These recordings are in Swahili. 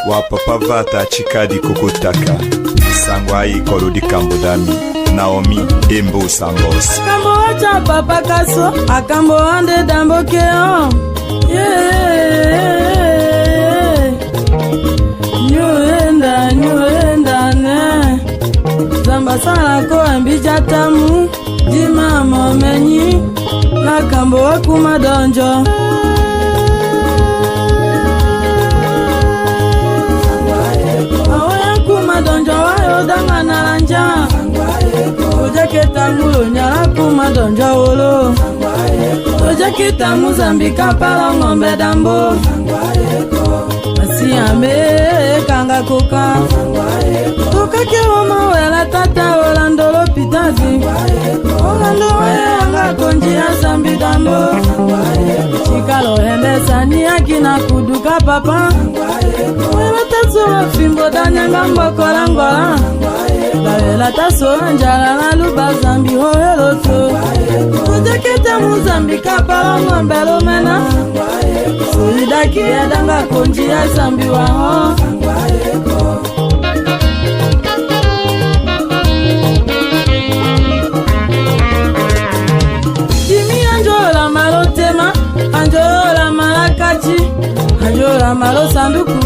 wa papa vata chikadi kokotaka sangwai koludi kambodami Naomi Dembo Sambos Akambo wacha papa kaso akambo ande dambo keo Nyuenda ne Zamba sana ko ambija tamu Jima momenyi Nakambo wakuma donjo Awaya kuma donjo wayo danga naranja Ojaketa mulo nyala kuma donjo wolo Ojaketa muzambika pala ngombe dambo Asiame kanga koka Toka kewa mawela tata olandolo pitazi Olando wayanga konji ya sambi dambo Chikalo hende sani akina kuduka papa Wela taso wa fimbo danyanga mbokola ngola Wela taso anjala na luba zambi hoeloto Ojaketa muzambika pala ngombe lomena Suidaki ya danga konji ya sambi waho Jimi anjola malo tema Anjola malakachi Anjola malo sanduku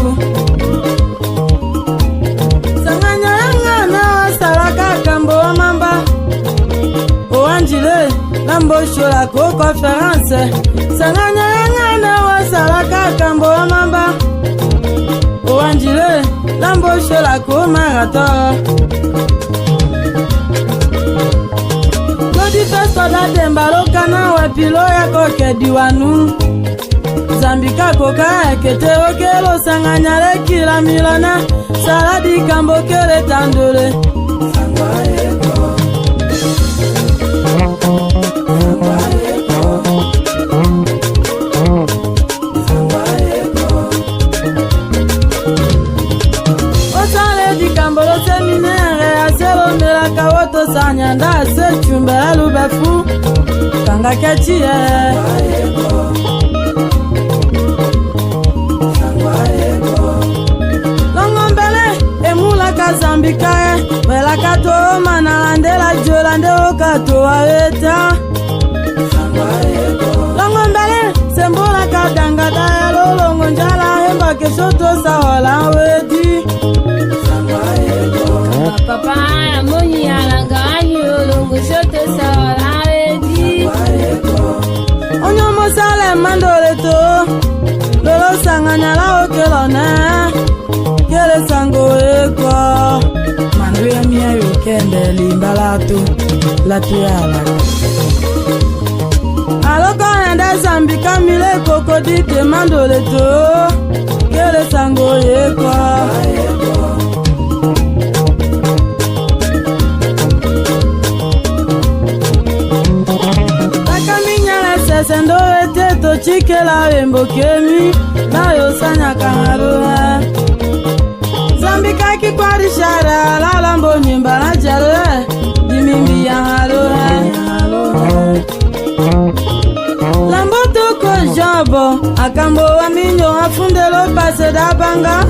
Sanganya yanga na saraka kambo wa mamba Oanjile Lambo shola ko conference Sanganya yanga na saraka kambo wa mamba Oanjile Lambo shola ko marathon Lodi festo da dembalo kana wapilo ya koke diwanu Zambika koka ekete okelo sanganya le kila milona Saladi kambo kele tandole Kambolo seminere aselo mela kawoto sanyanda se chumba lubefu kanga kechie Longombele emula kazambika wela kato manalandela jolande okato aweta Longombele sembola kadanga daya lolongo njala hemba keshoto sahola wedi Papa amoni alangani olongo shote sawala wedi Onyo mosale mandole to Lolo sanganya la okelona Kele sango eko Mandu ya miya yukende limba latu ya latu Aloko henda zambika mile koko dite mandole to Kele sango eko Sendo ete to chikela wembo kemi Na yosanya kangaruha Zambika kikwari shara La lambo nyimba na jaruha Dimimbi ya haruha Lambo toko jabo Akambo wa minyo afundelo pase da banga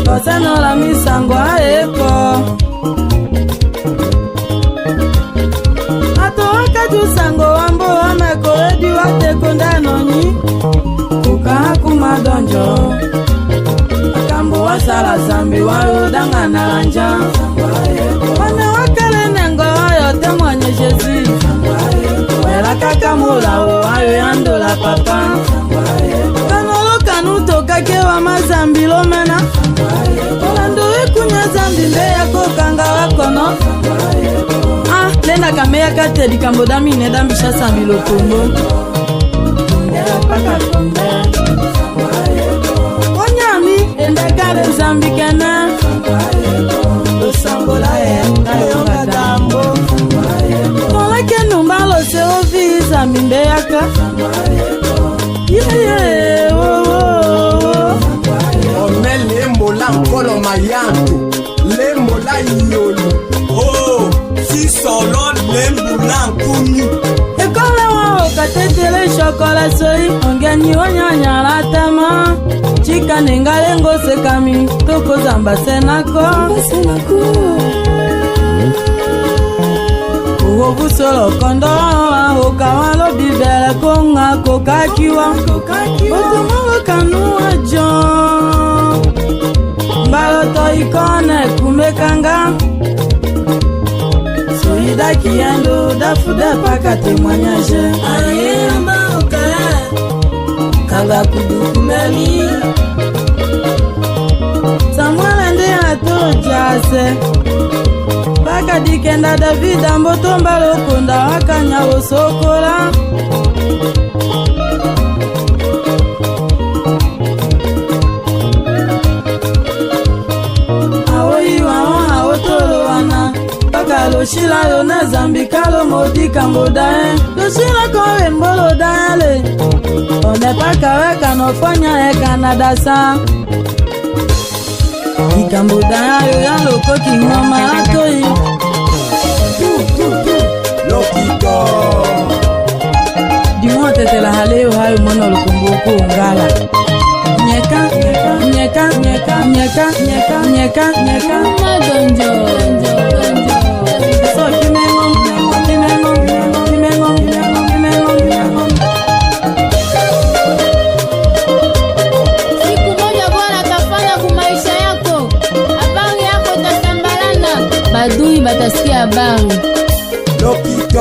Koseno la misango haeko Sango wambo wamekoedi wate kondanoni Kukaha kumadonjo Akambo wasala zambi wayo danga naranja Wane wakale nengo wayo temwanye jezi Wela kakamula wayo yandola papa Kanolo kanuto kakewa mazambi lomena Olando wekunya zambi mbeya kokanga wakono Lenda kameya kate di kamboda mine dambisha sambi lokondo Onyami ende kare zambi kena Osambola kayonga dambo Tola kenumba lo se ovi zambi mbeyaka Ome lembo la nkolo mayanto Lembo la yolo Oh Si solo lembo la nkumi Ekole wa okatetele chokola soi Ongenyi onyanya la tema chika nengale ngosekami tokozamba senako Obusolo kondoa okawalo bibele konga kokakiwa otomalo kanua jo Mbaloto ikone kumekanga Soida kiendo dafude paka témoignage Ayemba okala Kanga kudukumeli Samuel nde ato jase Baka dikenda David amboto mbalo konda wakanya osokola Loshila yo na zambika lo modika mbodae Loshila kowe mbolo dale One paka weka nofanya eka na dasa Ika mbodaya yo ya loko kingoma atoi Lokito Dimo tetela hale yo hayo mono lukumboko ungala Nyeka, nyeka, nyeka, nyeka, nyeka, nyeka, nyeka Madonjo badui batasikia bangi Lokito